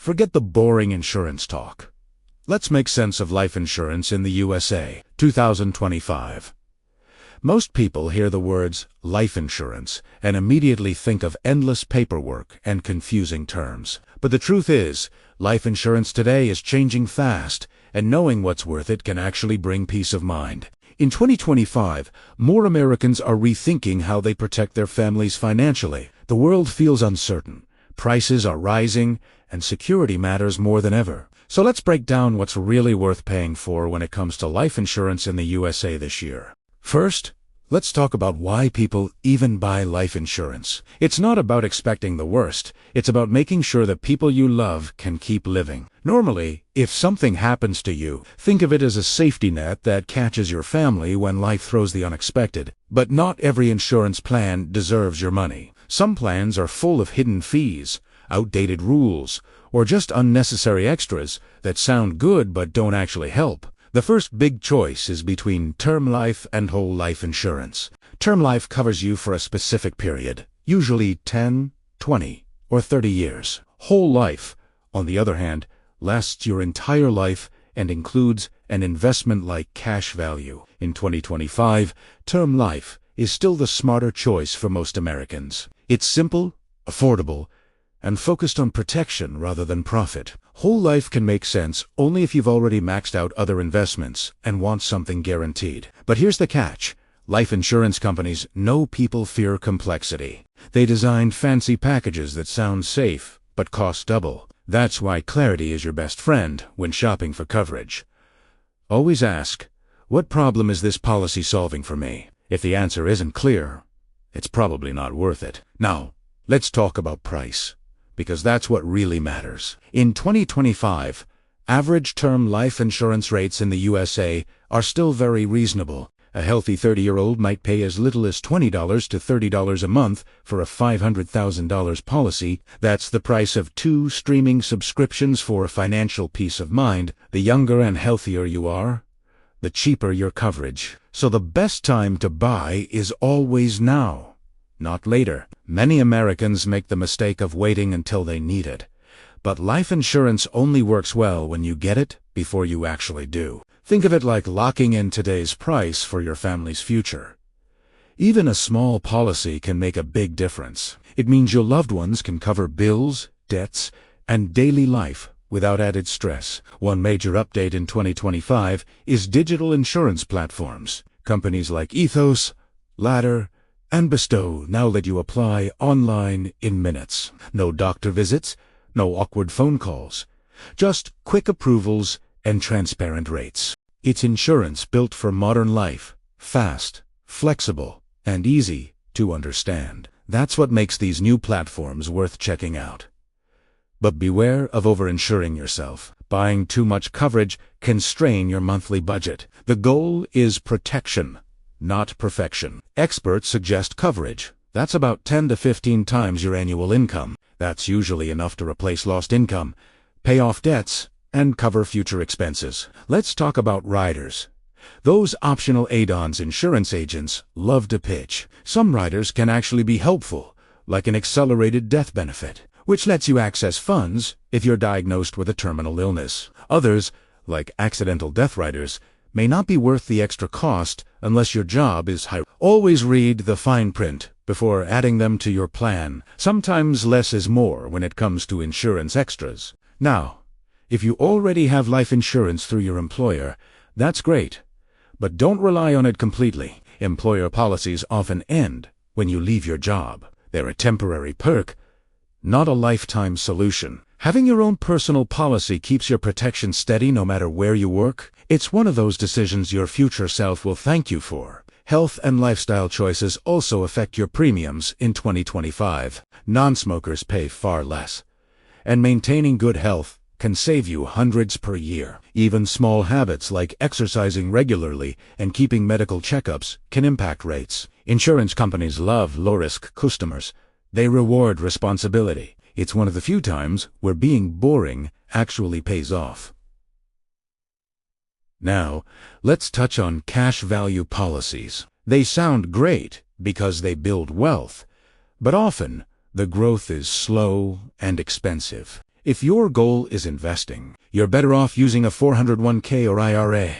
Forget the boring insurance talk. Let's make sense of life insurance in the USA, 2025. Most people hear the words life insurance and immediately think of endless paperwork and confusing terms. But the truth is, life insurance today is changing fast, and knowing what's worth it can actually bring peace of mind. In 2025, more Americans are rethinking how they protect their families financially. The world feels uncertain, prices are rising, and security matters more than ever. So let's break down what's really worth paying for when it comes to life insurance in the USA this year. First, let's talk about why people even buy life insurance. It's not about expecting the worst. It's about making sure that people you love can keep living. Normally, if something happens to you, think of it as a safety net that catches your family when life throws the unexpected. But not every insurance plan deserves your money. Some plans are full of hidden fees, outdated rules, or just unnecessary extras that sound good but don't actually help. The first big choice is between term life and whole life insurance. Term life covers you for a specific period, usually 10, 20, or 30 years. Whole life, on the other hand, lasts your entire life and includes an investment like cash value. In 2025, term life is still the smarter choice for most Americans. It's simple, affordable, and focused on protection rather than profit. Whole life can make sense only if you've already maxed out other investments and want something guaranteed. But here's the catch. Life insurance companies know people fear complexity. They design fancy packages that sound safe but cost double. That's why clarity is your best friend when shopping for coverage. Always ask, what problem is this policy solving for me? If the answer isn't clear, it's probably not worth it. Now, let's talk about price, because that's what really matters. In 2025, average term life insurance rates in the USA are still very reasonable. A healthy 30-year-old might pay as little as $20 to $30 a month for a $500,000 policy. That's the price of 2 streaming subscriptions for financial peace of mind. The younger and healthier you are, the cheaper your coverage. So the best time to buy is always now, not later. Many Americans make the mistake of waiting until they need it. But life insurance only works well when you get it before you actually do. Think of it like locking in today's price for your family's future. Even a small policy can make a big difference. It means your loved ones can cover bills, debts, and daily life without added stress. One major update in 2025 is digital insurance platforms. Companies like Ethos, Ladder, and Bestow now let you apply online in minutes. No doctor visits, no awkward phone calls, just quick approvals and transparent rates. It's insurance built for modern life, fast, flexible, and easy to understand. That's what makes these new platforms worth checking out. But beware of over-insuring yourself. Buying too much coverage can strain your monthly budget. The goal is protection, not perfection. Experts suggest coverage. That's about 10 to 15 times your annual income. That's usually enough to replace lost income, pay off debts, and cover future expenses. Let's talk about riders. Those optional add-ons insurance agents love to pitch. Some riders can actually be helpful, like an accelerated death benefit, which lets you access funds if you're diagnosed with a terminal illness. Others, like accidental death riders, may not be worth the extra cost unless your job is high. Always read the fine print before adding them to your plan. Sometimes less is more when it comes to insurance extras. Now, if you already have life insurance through your employer, that's great. But don't rely on it completely. Employer policies often end when you leave your job. They're a temporary perk, not a lifetime solution. Having your own personal policy keeps your protection steady no matter where you work. It's one of those decisions your future self will thank you for. Health and lifestyle choices also affect your premiums in 2025. Non-smokers pay far less, and maintaining good health can save you hundreds per year. Even small habits like exercising regularly and keeping medical checkups can impact rates. Insurance companies love low-risk customers. They reward responsibility. It's one of the few times where being boring actually pays off. Now, let's touch on cash value policies. They sound great because they build wealth, but often the growth is slow and expensive. If your goal is investing, you're better off using a 401k or IRA.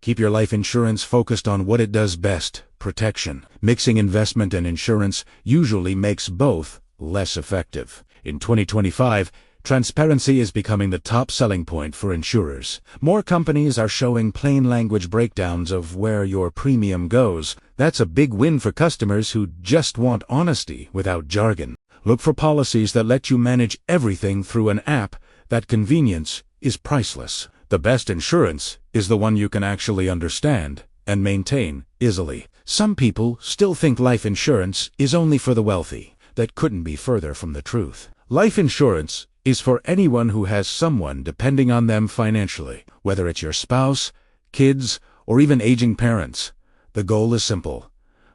Keep your life insurance focused on what it does best, protection. Mixing investment and insurance usually makes both less effective. In 2025, transparency is becoming the top selling point for insurers. More companies are showing plain language breakdowns of where your premium goes. That's a big win for customers who just want honesty without jargon. Look for policies that let you manage everything through an app. That convenience is priceless. The best insurance is the one you can actually understand and maintain easily. Some people still think life insurance is only for the wealthy. That couldn't be further from the truth. Life insurance is for anyone who has someone depending on them financially, whether it's your spouse, kids, or even aging parents. The goal is simple: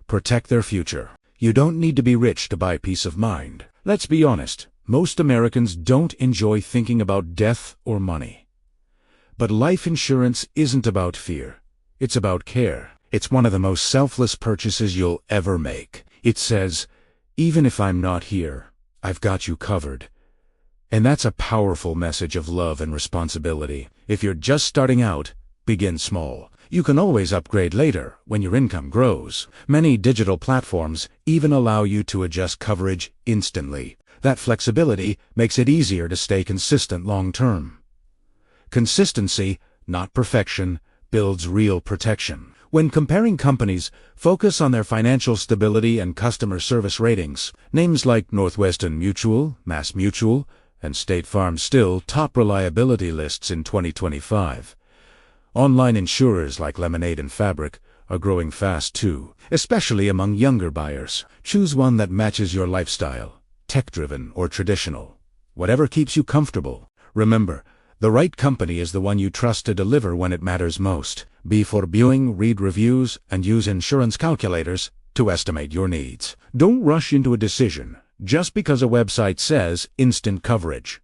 protect their future. You don't need to be rich to buy peace of mind. Let's be honest, most Americans don't enjoy thinking about death or money. But life insurance isn't about fear. It's about care. It's one of the most selfless purchases you'll ever make. It says, even if I'm not here, I've got you covered. And that's a powerful message of love and responsibility. If you're just starting out, begin small. You can always upgrade later when your income grows. Many digital platforms even allow you to adjust coverage instantly. That flexibility makes it easier to stay consistent long-term. Consistency, not perfection, builds real protection. When comparing companies, focus on their financial stability and customer service ratings. Names like Northwestern Mutual, Mass Mutual, and State Farm still top reliability lists in 2025. Online insurers like Lemonade and Fabric are growing fast too, especially among younger buyers. Choose one that matches your lifestyle, tech-driven or traditional. Whatever keeps you comfortable. Remember, the right company is the one you trust to deliver when it matters most. Before viewing, read reviews, and use insurance calculators to estimate your needs. Don't rush into a decision just because a website says instant coverage.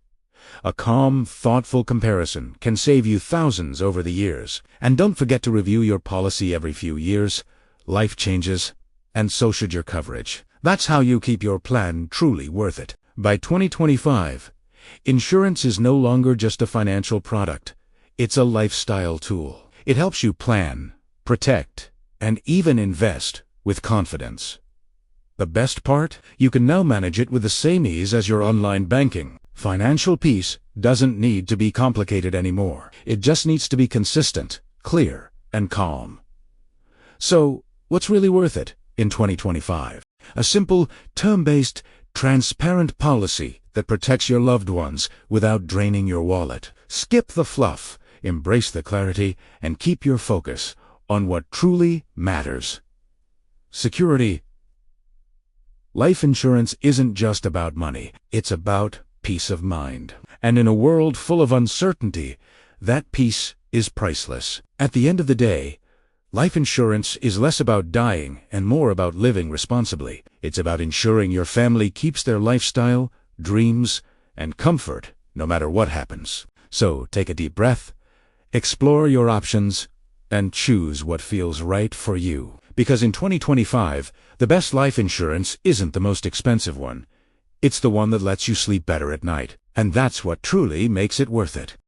A calm, thoughtful comparison can save you thousands over the years. And don't forget to review your policy every few years. Life changes, and so should your coverage. That's how you keep your plan truly worth it. By 2025, insurance is no longer just a financial product. It's a lifestyle tool. It helps you plan, protect, and even invest with confidence. The best part? You can now manage it with the same ease as your online banking. Financial peace doesn't need to be complicated anymore. It just needs to be consistent, clear, and calm. So, what's really worth it in 2025? A simple, term-based, transparent policy that protects your loved ones without draining your wallet. Skip the fluff, embrace the clarity, and keep your focus on what truly matters. Security. Life insurance isn't just about money. It's about peace of mind. And in a world full of uncertainty, that peace is priceless. At the end of the day, life insurance is less about dying and more about living responsibly. It's about ensuring your family keeps their lifestyle, dreams, and comfort no matter what happens. So take a deep breath, explore your options, and choose what feels right for you. Because in 2025, the best life insurance isn't the most expensive one. It's the one that lets you sleep better at night. And that's what truly makes it worth it.